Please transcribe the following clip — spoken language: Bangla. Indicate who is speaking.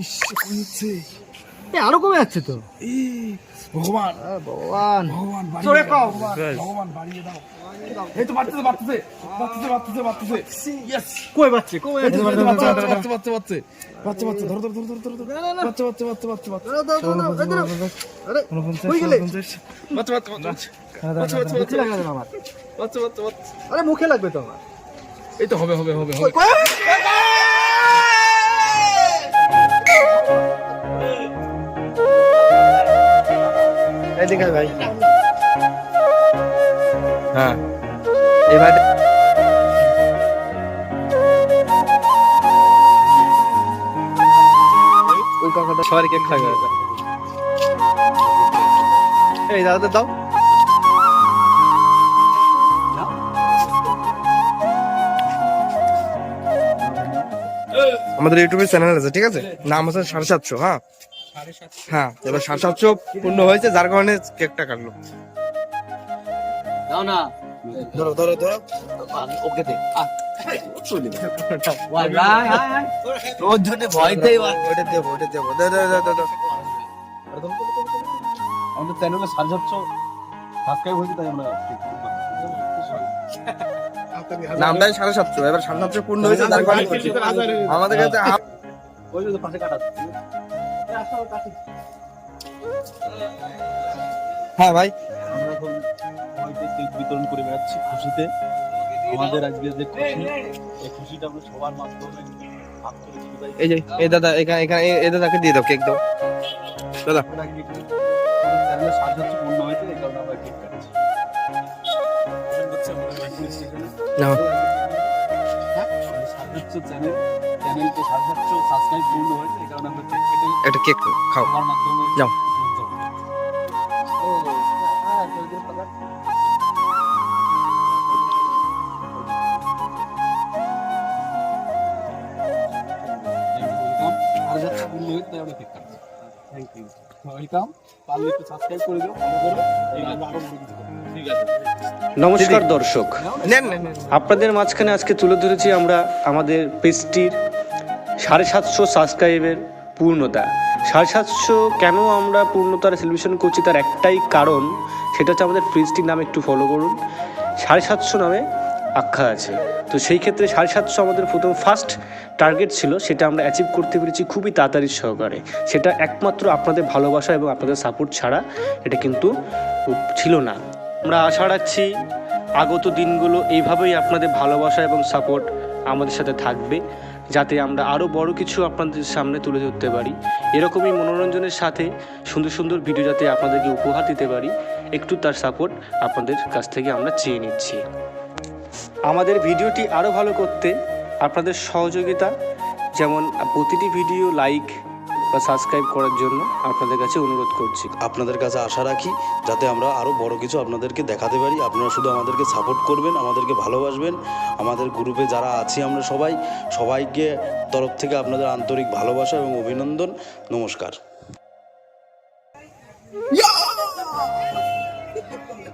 Speaker 1: ইস কমছে।
Speaker 2: আরো কমে যাচ্ছে তো।
Speaker 1: ভগবান
Speaker 2: ভগবান
Speaker 1: ভগবান
Speaker 2: জোরে কও।
Speaker 1: ভগবান বাড়িয়ে দাও। এই তো বাড়তেছে বাড়তেছে বাড়তেছে বাড়তেছে। ইয়েস
Speaker 2: কই বাচ্চে কমে যাচ্ছে।
Speaker 1: বাচ্চা বাচ্চা বাচ্চা বাচ্চা বাচ্চা বাচ্চা বাচ্চা ধরো ধরো ধরো ধরো ধরো বাচ্চা বাচ্চা বাচ্চা বাচ্চা বাচ্চা
Speaker 2: আরে কই গেলে?
Speaker 1: বাচ্চা বাচ্চা বাচ্চা
Speaker 2: মুখে লাগবে না আমার।
Speaker 1: বাচ্চা বাচ্চা বাচ্চা
Speaker 2: আরে মুখে লাগবে তো আমার।
Speaker 1: এই তো হবে হবে হবে হবে।
Speaker 2: এদিকে ভাই।
Speaker 1: হ্যাঁ
Speaker 2: এবার ওই কাকাটা সবারই কেক খাবে। এই দাদা দাও।
Speaker 1: আমাদের ইউটিউবে চ্যানেল আছে, ঠিক আছে, নাম আছে 750। হ্যাঁ হ্যাঁ, এবার 750 পূর্ণ হয়েছে, যার কারণে কেকটা কাটলো।
Speaker 2: দাও না।
Speaker 1: ধরো ধরো ধরো।
Speaker 2: ওকে দে। ভাই ভাই রোজ ধরে ভয়তেই
Speaker 1: ওটা দেবো ওটা দেবো। দে দে দে দে।
Speaker 2: আমাদের চ্যানেলে 750 সাবস্ক্রাইব হয়েছে, তাই আমরা
Speaker 1: নামটাই 750, এবার 750 পূর্ণ হয়েছে, যার কারণে করছি। আমাদের কাছে
Speaker 2: ওই যে পাশে কাটা।
Speaker 1: হ্যাঁ ভাই,
Speaker 3: আমরা এখন সবাইকে কেক বিতরণ করে বেড়াচ্ছি খুশিতে। আমাদের আজকে যে খুশি, এই খুশিটা আমরা সবার মাধ্যমে ভাগ করে দিতে চাই।
Speaker 1: এই যে এই দাদা এখানে এখানে এই দাদাকে দিয়ে দাও কেক দাও দাদা।
Speaker 3: চ্যানেলে 750 পূর্ণ হয়েছে, এই কারণে আমরা কেক কাটছি। হচ্ছে আমাদের বাইকুল স্টেশনে
Speaker 1: নাও
Speaker 3: 750 চ্যানেলকে 750 সাবস্ক্রাইব পূর্ণ হয়েছে, এই কারণে আমরা কেক কেটে
Speaker 1: একটা কেক খাও।
Speaker 3: সবার মাধ্যমে
Speaker 1: যাও।
Speaker 4: নমস্কার দর্শক,
Speaker 1: নেন নেন নেন।
Speaker 4: আপনাদের মাঝখানে আজকে তুলে ধরেছি আমরা আমাদের পেজটির 750 সাবস্ক্রাইবের পূর্ণতা। 750 কেন আমরা পূর্ণতার সেলিব্রেশন করছি তার একটাই কারণ, সেটা হচ্ছে আমাদের পেজটির নাম একটু ফলো করুন। 750 নামে আখ্যা আছে, তো সেই ক্ষেত্রে 750 আমাদের প্রথম ফার্স্ট টার্গেট ছিল, সেটা আমরা অ্যাচিভ করতে পেরেছি খুবই তাড়াতাড়ি সহকারে। সেটা একমাত্র আপনাদের ভালোবাসা এবং আপনাদের সাপোর্ট ছাড়া এটা কিন্তু ছিল না। আমরা আশা রাখছি আগত দিনগুলো এইভাবেই আপনাদের ভালোবাসা এবং সাপোর্ট আমাদের সাথে থাকবে, যাতে আমরা আরও বড় কিছু আপনাদের সামনে তুলে ধরতে পারি। এরকমই মনোরঞ্জনের সাথে সুন্দর সুন্দর ভিডিও যাতে আপনাদেরকে উপহার দিতে পারি, একটু তার সাপোর্ট আপনাদের কাছ থেকে আমরা চেয়ে নিচ্ছি। আমাদের ভিডিওটি আরও ভালো করতে আপনাদের সহযোগিতা, যেমন প্রতিটি ভিডিও লাইক বা সাবস্ক্রাইব করার জন্য আপনাদের কাছে অনুরোধ করছি।
Speaker 5: আপনাদের কাছে আশা রাখি যাতে আমরা আরও বড় কিছু আপনাদেরকে দেখাতে পারি। আপনারা শুধু আমাদেরকে সাপোর্ট করবেন, আমাদেরকে ভালোবাসবেন। আমাদের গ্রুপে যারা আছি আমরা সবাইকে তরফ থেকে আপনাদের আন্তরিক ভালোবাসা এবং অভিনন্দন। নমস্কার।